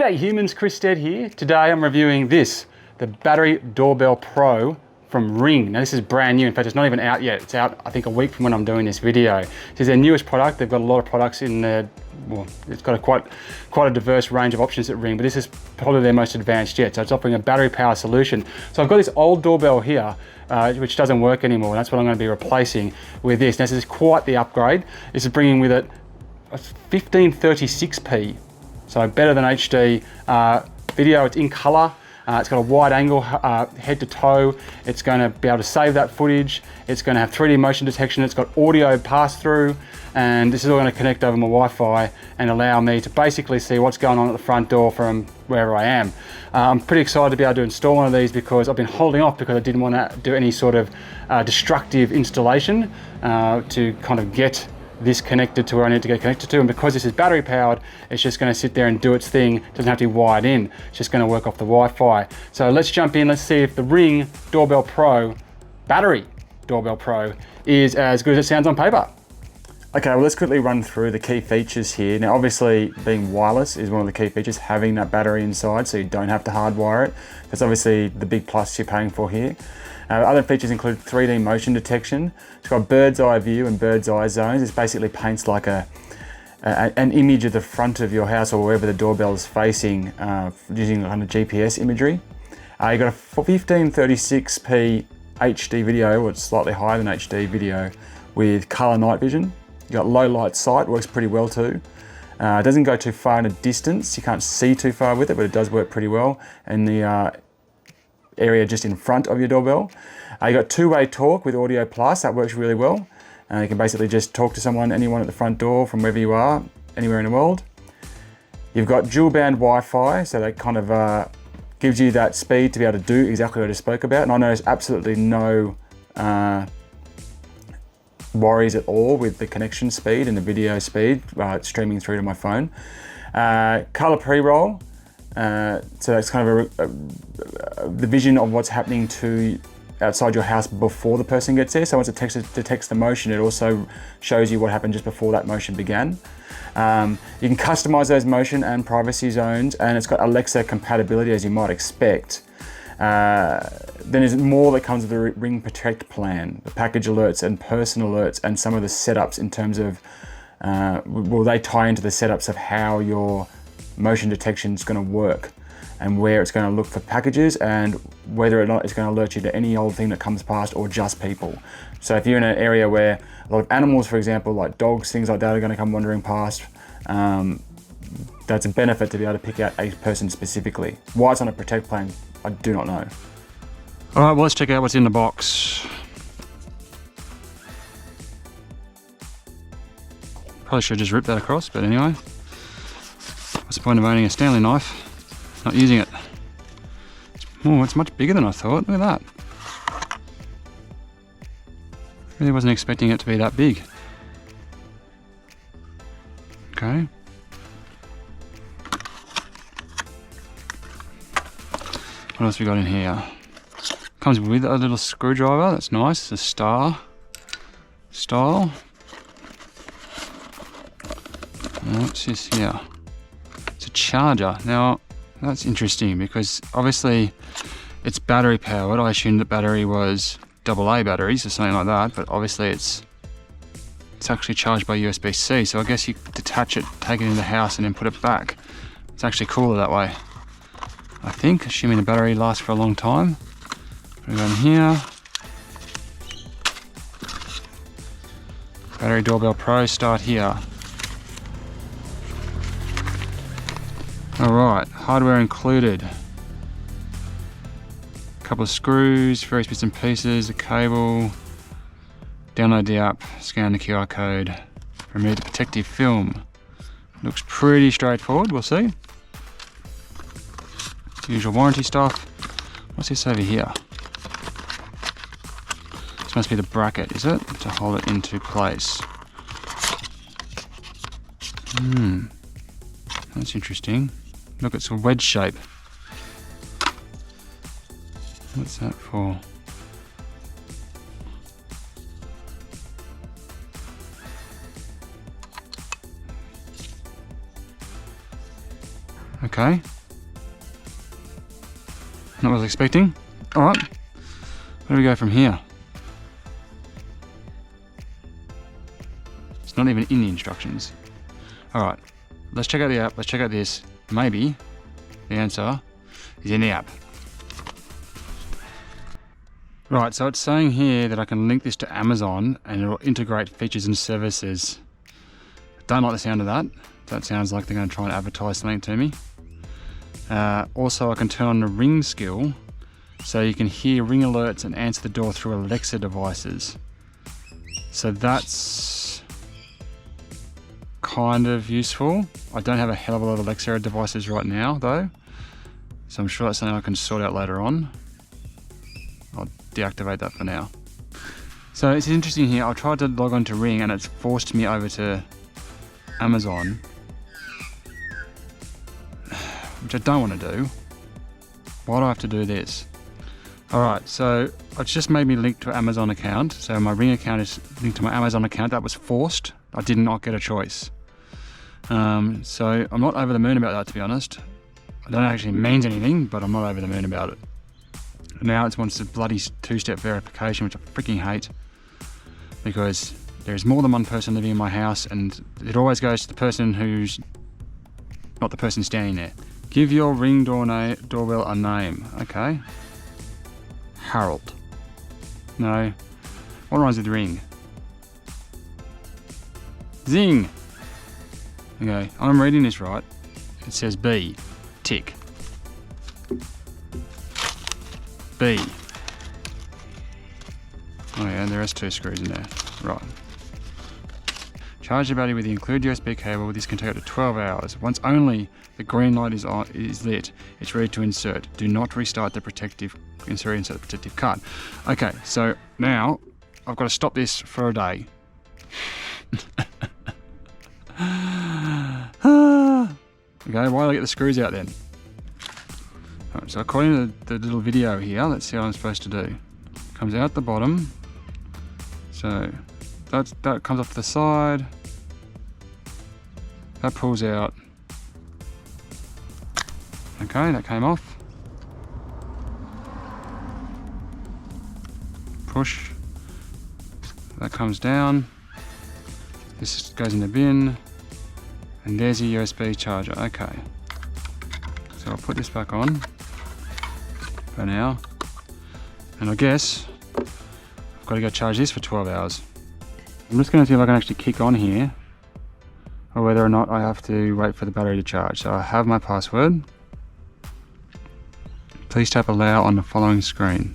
G'day humans, Chris Stead here. Today I'm reviewing this, the Battery Doorbell Pro from Ring. Now this is brand new, in fact it's not even out yet. It's out I think a week from when I'm doing this video. This is their newest product. They've got a lot of products in there. Well, it's got quite a diverse range of options at Ring, but this is probably their most advanced yet. So it's offering a battery power solution. So I've got this old doorbell here, which doesn't work anymore. And that's what I'm going to be replacing with this. Now this is quite the upgrade. This is bringing with it a 1536p. So better than HD video. It's in color. It's got a wide angle head to toe. It's going to be able to save that footage. It's going to have 3D motion detection. It's got audio pass through, and this is all going to connect over my Wi-Fi and allow me to basically see what's going on at the front door from wherever I am. I'm pretty excited to be able to install one of these because I've been holding off because I didn't want to do any sort of destructive installation to kind of get this connected to where I need to get connected to, and because this is battery powered, it's just going to sit there and do its thing. It doesn't have to be wired in. It's just going to work off the Wi-Fi. So let's jump in. Let's see if the Ring Doorbell Pro, Battery Doorbell Pro, is as good as it sounds on paper. Okay, well let's quickly run through the key features here. Now obviously being wireless is one of the key features, having that battery inside so you don't have to hardwire it. That's obviously the big plus you're paying for here. Other features include 3D motion detection. It's got bird's eye view and bird's eye zones. It basically paints like an image of the front of your house or wherever the doorbell is facing using kind of GPS imagery. You've got a 1536p HD video, or it's slightly higher than HD video, with color night vision. You've got low light sight, works pretty well too. It doesn't go too far in a distance. You can't see too far with it, but it does work pretty well. And the area just in front of your doorbell. You got two-way talk with audio plus. That works really well. You can basically just talk to someone, anyone at the front door from wherever you are, anywhere in the world. You've got dual band Wi-Fi, so that kind of gives you that speed to be able to do exactly what I just spoke about. And I noticed absolutely no worries at all with the connection speed and the video speed streaming through to my phone. Color pre-roll. So that's kind of the vision of what's happening to outside your house before the person gets there. So once it detects the motion, it also shows you what happened just before that motion began. You can customize those motion and privacy zones, and it's got Alexa compatibility, as you might expect. Then there's more that comes with the Ring Protect plan, the package alerts and person alerts, and some of the setups in terms of, will they tie into the setups of how your motion detection is going to work and where it's going to look for packages and whether or not it's going to alert you to any old thing that comes past or just people. So if you're in an area where a lot of animals, for example, like dogs, things like that are going to come wandering past, that's a benefit to be able to pick out a person specifically. Why it's on a Protect plan, I do not know. All right, well let's check out what's in the box. Probably should have just ripped that across, but anyway. What's the point of owning a Stanley knife, not using it? Oh, it's much bigger than I thought. Look at that. Really wasn't expecting it to be that big. Okay. What else we got in here? Comes with a little screwdriver. That's nice. It's a star style. What's this here? Charger. Now that's interesting because obviously it's battery powered. I assumed the battery was AA batteries or something like that, but obviously it's actually charged by USB-C, so I guess you detach it, take it in the house and then put it back. It's actually cooler that way, I think, assuming the battery lasts for a long time. Put it on here. Battery Doorbell Pro, start here. Alright, hardware included. A couple of screws, various bits and pieces, a cable. Download the app, scan the QR code, remove the protective film. Looks pretty straightforward, we'll see. Usual warranty stuff. What's this over here? This must be the bracket, is it? To hold it into place. That's interesting. Look, it's a wedge shape. What's that for? Okay, Not what I was expecting. All right, where do we go from here? It's not even in the instructions. All right, let's check out the app. Let's check out this. Maybe the answer is in the app. Right, so it's saying here that I can link this to Amazon and it'll integrate features and services. Don't like the sound of that. That sounds like they're going to try and advertise something to me. Also, I can turn on the Ring skill so you can hear Ring alerts and answer the door through Alexa devices. So that's kind of useful. I don't have a hell of a lot of Alexa devices right now though, so I'm sure that's something I can sort out later on. I'll deactivate that for now. So it's interesting here, I tried to log on to Ring and it's forced me over to Amazon, which I don't want to do. Why do I have to do this? Alright, so it's just made me link to an Amazon account. So my Ring account is linked to my Amazon account. That was forced. I did not get a choice. So I'm not over the moon about that, to be honest. I don't know if it actually means anything, but I'm not over the moon about it. Now it wants a bloody two-step verification, which I freaking hate, because there's more than one person living in my house and it always goes to the person who's not the person standing there. Give your Ring doorbell a name. Okay. Harold. No. What rhymes with Ring? Zing. Okay, I'm reading this right. It says B. Tick. B. Oh yeah, and there is 2 screws in there. Right. Charge the battery with the included USB cable. This can take up to 12 hours. Once only the green light is lit, it's ready to insert. Do not restart the insert the protective card. Okay, so now I've got to stop this for a day. Okay, why did I get the screws out then? Right, so according to the little video here, let's see what I'm supposed to do. Comes out the bottom. So that comes off to the side. That pulls out. Okay, that came off. Push. That comes down. This goes in the bin. And there's your USB charger. Okay. So I'll put this back on for now. And I guess I've got to go charge this for 12 hours. I'm just going to see if I can actually kick on here, or whether or not I have to wait for the battery to charge. So I have my password. Please tap allow on the following screen.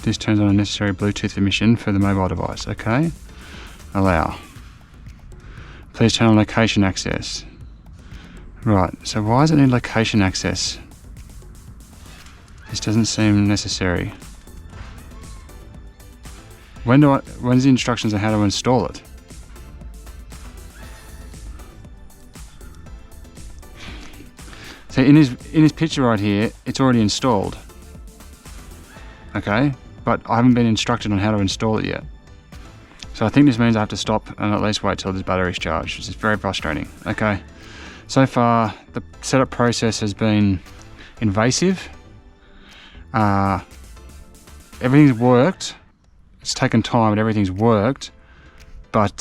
This turns on a necessary Bluetooth emission for the mobile device. Okay. Allow. Please turn on location access. Right, so why does it need location access? This doesn't seem necessary. When's the instructions on how to install it? So in his picture right here, it's already installed. Okay, but I haven't been instructed on how to install it yet. So I think this means I have to stop and at least wait till this battery's charged, which is very frustrating. Okay, so far the setup process has been invasive. Everything's worked. It's taken time, but everything's worked. But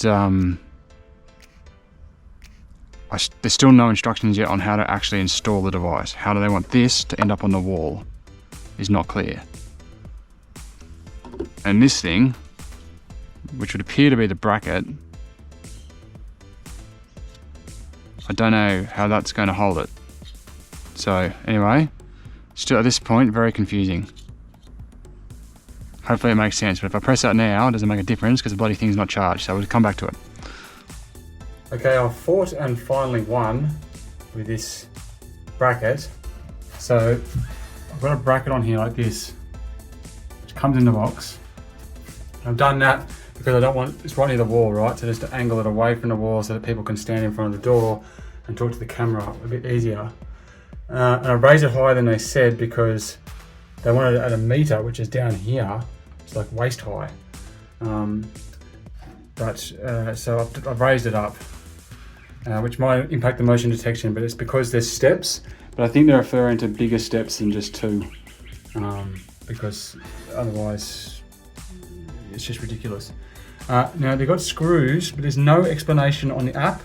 there's still no instructions yet on how to actually install the device. How do they want this to end up on the wall is not clear. And this thing, which would appear to be the bracket, I don't know how that's going to hold it. So anyway, still at this point, very confusing. Hopefully it makes sense, but if I press that now, it doesn't make a difference because the bloody thing's not charged, so we'll come back to it. Okay, I've fought and finally won with this bracket. So I've got a bracket on here like this, which comes in the box. I've done that because I don't want, it's right near the wall, right? So just to angle it away from the wall so that people can stand in front of the door and talk to the camera a bit easier. And I raised it higher than they said because they wanted it at a meter, which is down here. It's like waist high. So I've raised it up, which might impact the motion detection, but it's because there's steps but I think they're referring to bigger steps than just 2, because otherwise it's just ridiculous. Now they've got screws, but there's no explanation on the app.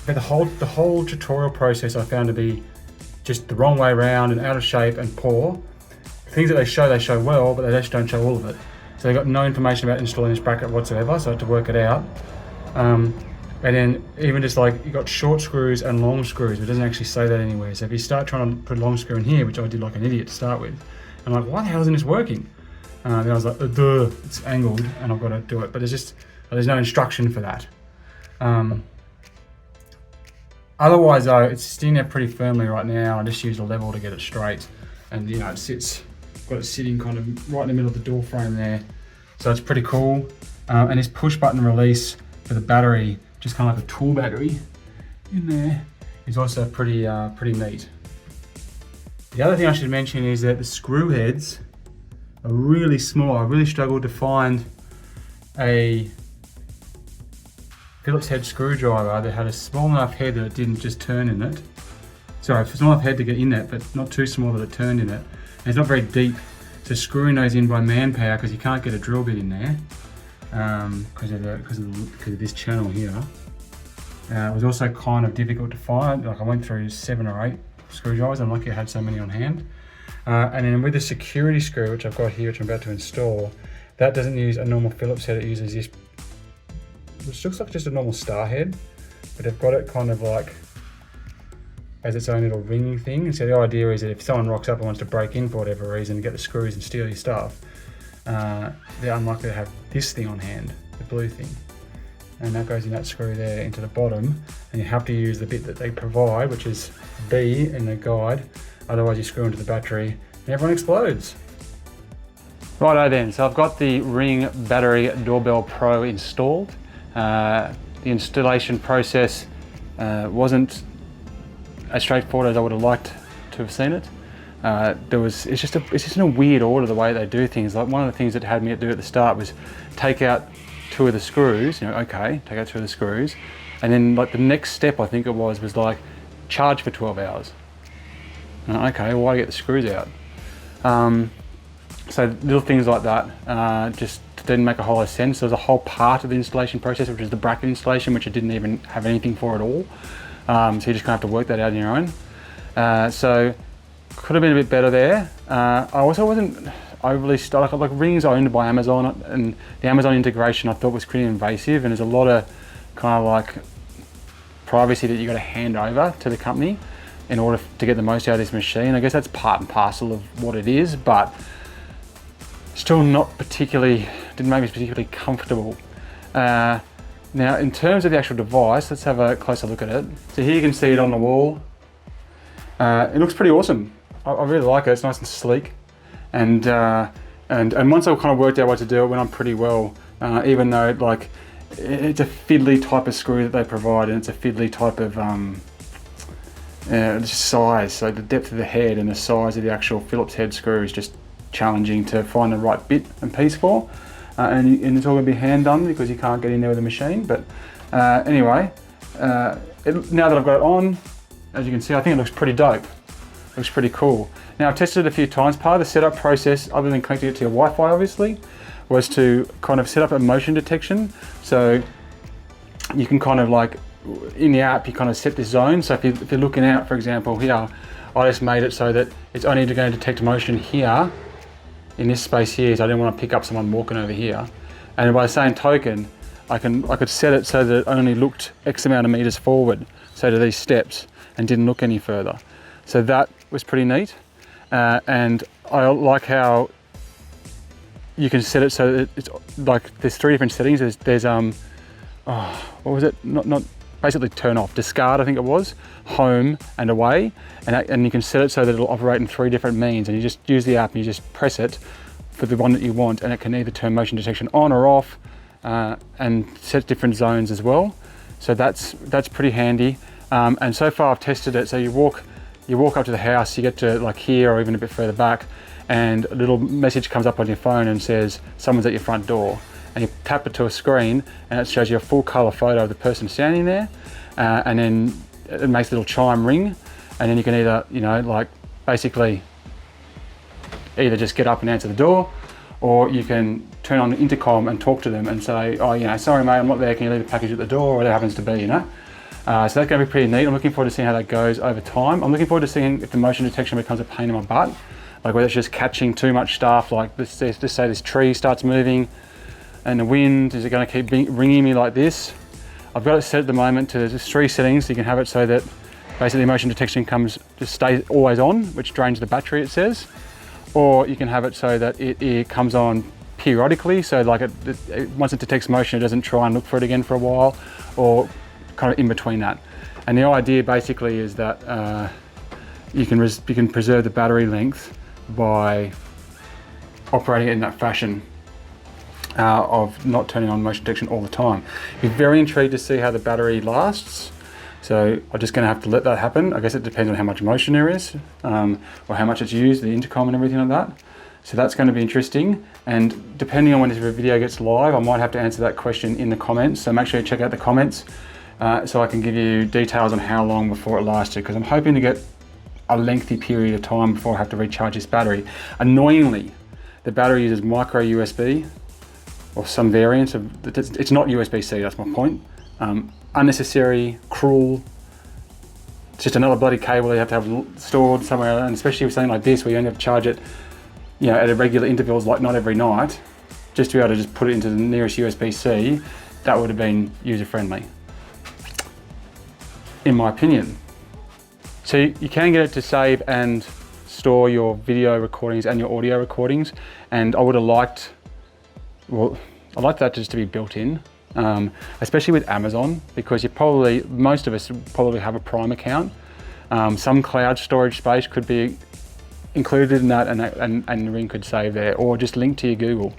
But the whole tutorial process I found to be just the wrong way around and out of shape and poor. The things that they show well, but they just don't show all of it. So they got no information about installing this bracket whatsoever, so I had to work it out. And then even just like, you got short screws and long screws, but it doesn't actually say that anywhere. So if you start trying to put a long screw in here, which I did like an idiot to start with, I'm like, why the hell isn't this working? Then I was like, duh, it's angled and I've got to do it. But there's no instruction for that. Otherwise though, it's sitting there pretty firmly right now. I just used a level to get it straight. And you know, got it sitting kind of right in the middle of the door frame there. So it's pretty cool. And this push button release for the battery, just kind of like a tool battery in there, is also pretty neat. The other thing I should mention is that the screw heads are really small. I really struggled to find a Phillips head screwdriver that had a small enough head that it didn't just turn in it. Sorry, small enough head to get in it, but not too small that it turned in it. And it's not very deep, so screwing those in by manpower, because you can't get a drill bit in there, because of this channel here. It was also kind of difficult to find. Like I went through 7 or 8 screwdrivers. I'm lucky I had so many on hand. And then with the security screw, which I've got here, which I'm about to install, that doesn't use a normal Phillips head. It uses this, which looks like just a normal star head, but they've got it kind of like as its own little ringing thing. And so the idea is that if someone rocks up and wants to break in for whatever reason, get the screws and steal your stuff, they're unlikely to have this thing on hand, the blue thing. And that goes in that screw there into the bottom, and you have to use the bit that they provide, which is B in the guide. Otherwise you screw into the battery and everyone explodes. Righto then, so I've got the Ring Battery Doorbell Pro installed. The installation process wasn't as straightforward as I would have liked to have seen it. It's just in a weird order the way they do things. Like one of the things that had me do at the start was take out 2 of the screws, okay, take out 2 of the screws, and then like the next step I think it was like charge for 12 hours. Okay, why get the screws out? So little things like that just didn't make a whole lot of sense. There's a whole part of the installation process, which is the bracket installation, which I didn't even have anything for at all. So you're just gonna have to work that out on your own. So could have been a bit better there. I also wasn't overly stuck. Like Ring's owned by Amazon, and the Amazon integration I thought was pretty invasive, and there's a lot of kind of like privacy that you got to hand over to the company in order to get the most out of this machine. I guess that's part and parcel of what it is, but still not particularly, didn't make me particularly comfortable. Now in terms of the actual device, let's have a closer look at it. So here you can see it on the wall. It looks pretty awesome. I really like it. It's nice and sleek, and once I kind of worked out what to do, it went on pretty well. Even though like it's a fiddly type of screw that they provide, and it's a fiddly type of size. So the depth of the head and the size of the actual Phillips head screw is just challenging to find the right bit and piece for. And it's all going to be hand done because you can't get in there with a machine. But anyway, now that I've got it on, as you can see, I think it looks pretty dope. It looks pretty cool. Now I've tested it a few times. Part of the setup process, other than connecting it to your Wi-Fi obviously, was to kind of set up a motion detection. So you can kind of like, in the app, you kind of set this zone. So if you're looking out, for example, here, I just made it so that it's only going to detect motion here, in this space here, so I didn't want to pick up someone walking over here. And by the same token, I could set it so that it only looked X amount of meters forward, so to these steps, and didn't look any further. So that was pretty neat. And I like how you can set it so that it's like, there's 3 different settings. There's what was it? Not basically turn off, discard I think it was, home and away, and you can set it so that it'll operate in 3 different means, and you just use the app and you just press it for the one that you want, and it can either turn motion detection on or off, and set different zones as well. So that's pretty handy. And so far I've tested it, so you walk up to the house, you get to like here or even a bit further back, and a little message comes up on your phone and says someone's at your front door. And you tap it to a screen and it shows you a full colour photo of the person standing there, and then it makes a little chime ring, And then you can either, you know, like basically either just get up and answer the door, or you can turn on the intercom and talk to them and say, oh, you know, sorry mate, I'm not there, can you leave the package at the door, or whatever it happens to be, you know. So that's going to be pretty neat. I'm looking forward to seeing how that goes over time. I'm looking forward to seeing if the motion detection becomes a pain in my butt, like whether it's just catching too much stuff, like let's say this tree starts moving and the wind, is it going to keep ringing me like this? I've got it set at the moment to just 3 settings, so you can have it so that basically motion detection just stays always on, which drains the battery, it says. Or you can have it so that it comes on periodically, so like once it detects motion, it doesn't try and look for it again for a while, or kind of in between that. And the idea basically is that you can preserve the battery length by operating it in that fashion of not turning on motion detection all the time. Be very intrigued to see how the battery lasts. So I'm just going to have to let that happen. I guess it depends on how much motion there is, or how much it's used, the intercom and everything like that. So that's going to be interesting. And depending on when this video gets live, I might have to answer that question in the comments. So make sure you check out the comments so I can give you details on how long before it lasted, because I'm hoping to get a lengthy period of time before I have to recharge this battery. Annoyingly, the battery uses micro USB or some variant of, it's not USB-C, that's my point. Unnecessary, cruel. It's just another bloody cable you have to have stored somewhere, and especially with something like this where you only have to charge it, you know, at irregular intervals, like not every night, just to be able to just put it into the nearest USB-C, that would have been user-friendly, in my opinion. So you can get it to save and store your video recordings and your audio recordings, and I would have liked, well, I'd like that just to be built in. Especially with Amazon, because most of us probably have a Prime account. Some cloud storage space could be included in that, and Ring could save there, or just link to your Google.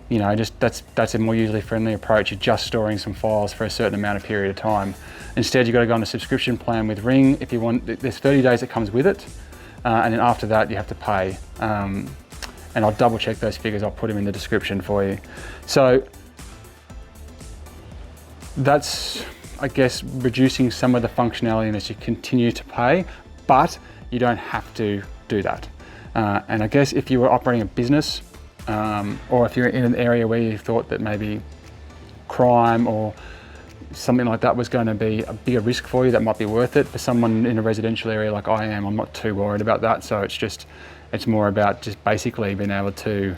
You know, just that's a more user-friendly approach. You're just storing some files for a certain amount of period of time. Instead, you've got to go on a subscription plan with Ring. If you want, there's 30 days that comes with it, and then after that you have to pay. And I'll double check those figures. I'll put them in the description for you. So that's, I guess, reducing some of the functionality as you continue to pay, but you don't have to do that. And I guess if you were operating a business, or if you're in an area where you thought that maybe crime or something like that was going to be a bigger risk for you, that might be worth it. For someone in a residential area like I am, I'm not too worried about that. So it's more about just basically being able to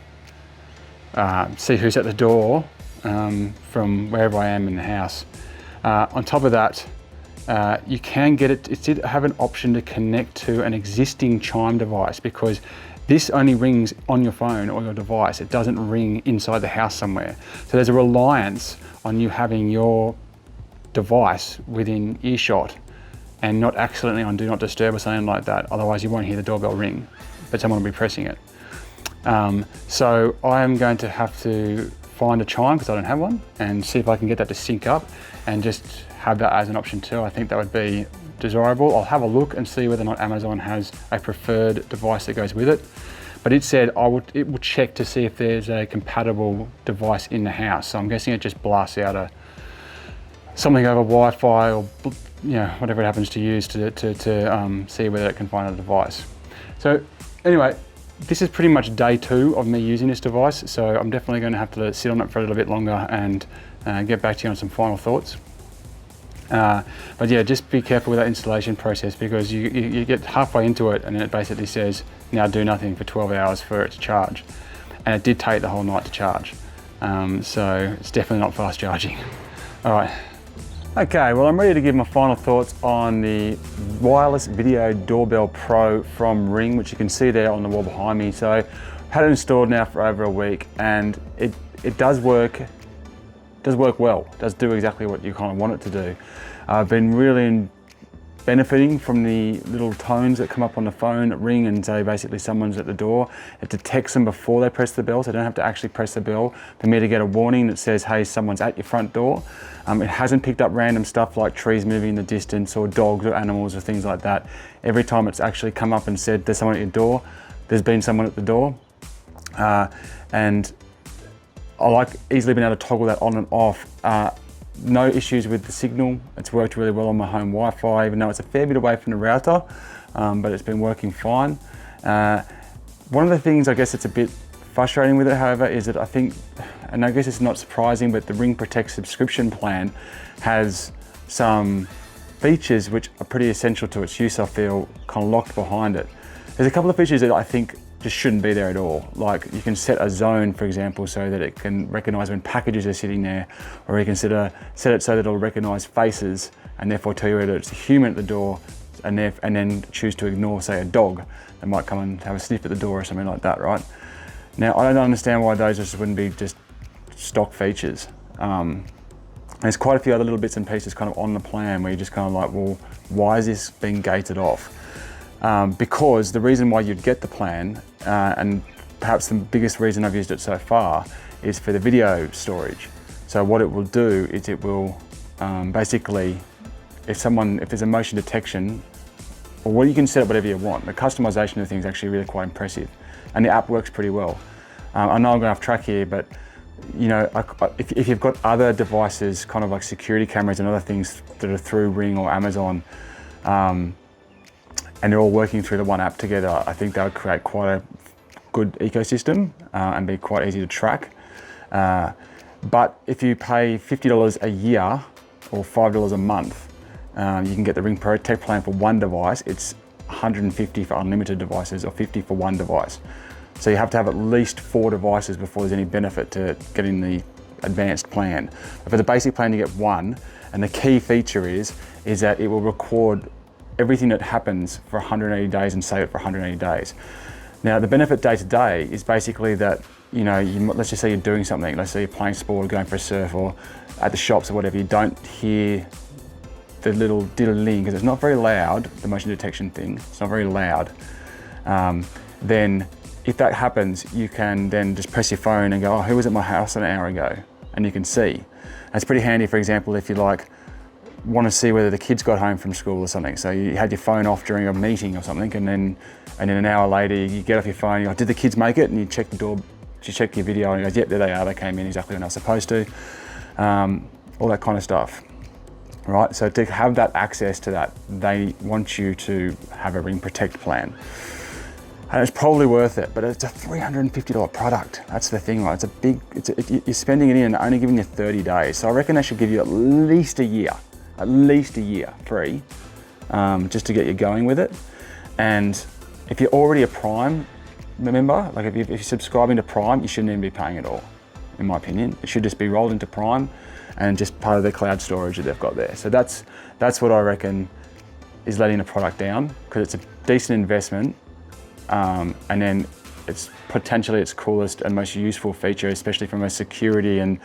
see who's at the door from wherever I am in the house. On top of that, you can get it did have an option to connect to an existing chime device, because this only rings on your phone or your device. It doesn't ring inside the house somewhere. So there's a reliance on you having your device within earshot and not accidentally on do not disturb or something like that. Otherwise you won't hear the doorbell ring, but someone will be pressing it. So I am going to have to find a chime, because I don't have one, and see if I can get that to sync up and just have that as an option too. I think that would be desirable. I'll have a look and see whether or not Amazon has a preferred device that goes with it. But it said it will check to see if there's a compatible device in the house. So I'm guessing it just blasts out something over Wi-Fi, or whatever it happens to use to see whether it can find a device. So anyway, this is pretty much day 2 of me using this device, so I'm definitely going to have to sit on it for a little bit longer and get back to you on some final thoughts. But yeah, just be careful with that installation process, because you get halfway into it and then it basically says, now do nothing for 12 hours for it to charge. And it did take the whole night to charge. So it's definitely not fast charging. All right. Okay, well, I'm ready to give my final thoughts on the Wireless Video Doorbell Pro from Ring, which you can see there on the wall behind me. So I've had it installed now for over a week, and it does work well. It does do exactly what you kind of want it to do. I've been really benefiting from the little tones that come up on the phone that ring and say basically someone's at the door. It detects them before they press the bell, so I don't have to actually press the bell for me to get a warning that says, hey, someone's at your front door. It hasn't picked up random stuff like trees moving in the distance or dogs or animals or things like that. Every time it's actually come up and said there's someone at your door, there's been someone at the door. And I like easily being able to toggle that on and off. no issues with the signal. It's worked really well on my home Wi-Fi, even though it's a fair bit away from the router, but it's been working fine. One of the things I guess it's a bit frustrating with it, however, is that I think, and I guess it's not surprising, but the Ring Protect subscription plan has some features which are pretty essential to its use, I feel, kind of locked behind it. There's a couple of features that I think just shouldn't be there at all. Like you can set a zone, for example, so that it can recognize when packages are sitting there, or you can set it so that it'll recognize faces and therefore tell you whether it's a human at the door, and then choose to ignore, say, a dog that might come and have a sniff at the door or something like that, right? Now, I don't understand why those just wouldn't be just stock features. There's quite a few other little bits and pieces kind of on the plan where you're just kind of like, well, why is this being gated off? Because the reason why you'd get the plan, and perhaps the biggest reason I've used it so far, is for the video storage. So what it will do is it will basically, if there's a motion detection, or you can set up whatever you want. The customization of the thing is actually really quite impressive, and the app works pretty well. I know I'm going off track here, but you know, if you've got other devices, kind of like security cameras and other things that are through Ring or Amazon, and they're all working through the one app together, I think that would create quite a good ecosystem and be quite easy to track. But if you pay $50 a year or $5 a month, you can get the Ring Protect plan for one device. It's $150 for unlimited devices or $50 for one device. So you have to have at least 4 devices before there's any benefit to getting the advanced plan. But for the basic plan, you get one, and the key feature is that it will record everything that happens for 180 days and save it for 180 days. Now, the benefit day to day is basically that, you know, let's just say you're doing something, let's say you're playing sport or going for a surf or at the shops or whatever, you don't hear the little diddling because it's not very loud, the motion detection thing, it's not very loud. Then if that happens, you can then just press your phone and go, oh, who was at my house an hour ago? And you can see. And it's pretty handy, for example, if you want to see whether the kids got home from school or something. So you had your phone off during a meeting or something, and then an hour later you get off your phone, you go, did the kids make it? And you check the door, you check your video and you go, yep, there they are, they came in exactly when I was supposed to. All that kind of stuff. Right, so to have that access to that, they want you to have a Ring Protect plan. And it's probably worth it, but it's a $350 product. That's the thing, right? You're spending it in and only giving you 30 days. So I reckon they should give you at least a year free, just to get you going with it. And if you're already a Prime member, like if you're subscribing to Prime, you shouldn't even be paying at all, in my opinion. It should just be rolled into Prime and just part of the cloud storage that they've got there. So that's what I reckon is letting the product down, because it's a decent investment. And then it's potentially its coolest and most useful feature, especially from a security and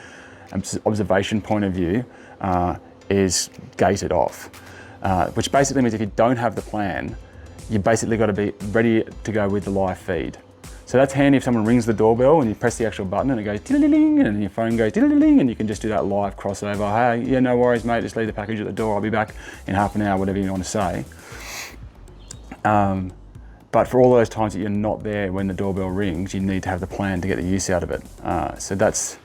observation point of view, is gated off. Which basically means if you don't have the plan, you basically got to be ready to go with the live feed. So that's handy if someone rings the doorbell and you press the actual button and it goes tiddling, and your phone goes tiddling, and you can just do that live crossover. Hey, yeah, no worries, mate, just leave the package at the door. I'll be back in half an hour, whatever you want to say. But for all those times that you're not there when the doorbell rings, you need to have the plan to get the use out of it. So that's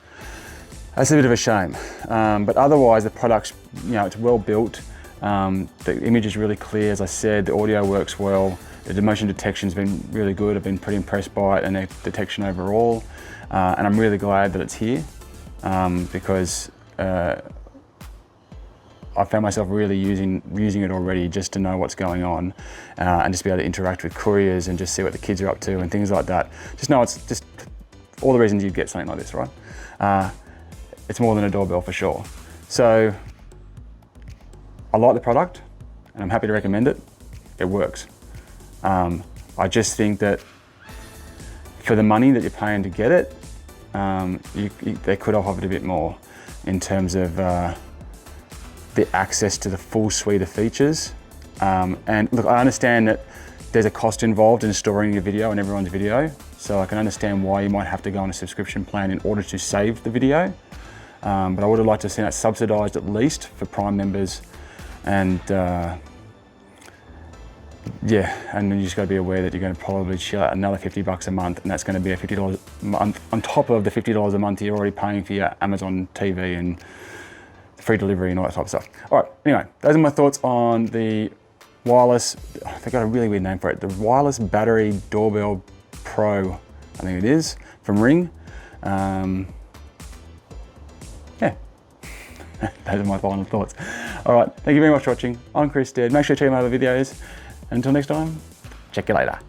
a bit of a shame. But otherwise, the product's, you know, it's well built. The image is really clear, as I said. The audio works well. The motion detection's been really good. I've been pretty impressed by it and the detection overall. And I'm really glad that it's here, because I found myself really using it already just to know what's going on, and just be able to interact with couriers and just see what the kids are up to and things like that. Just know it's just all the reasons you'd get something like this, right? It's more than a doorbell for sure. So I like the product and I'm happy to recommend it. It works. I just think that for the money that you're paying to get it, they could have offered a bit more in terms of the access to the full suite of features. And look, I understand that there's a cost involved in storing your video and everyone's video, so I can understand why you might have to go on a subscription plan in order to save the video. But I would have liked to see that subsidized at least for Prime members. And yeah, and then you just got to be aware that you're going to probably shell out another $50 a month, and that's going to be a $50 a month on top of the $50 a month you're already paying for your Amazon TV and free delivery and all that type of stuff. All right, anyway, those are my thoughts on the wireless, they've got a really weird name for it, the Wireless Battery Doorbell Pro, I think it is, from Ring. Yeah, those are my final thoughts. All right, thank you very much for watching. I'm Chris Stead. Make sure to check out my other videos. And until next time, check you later.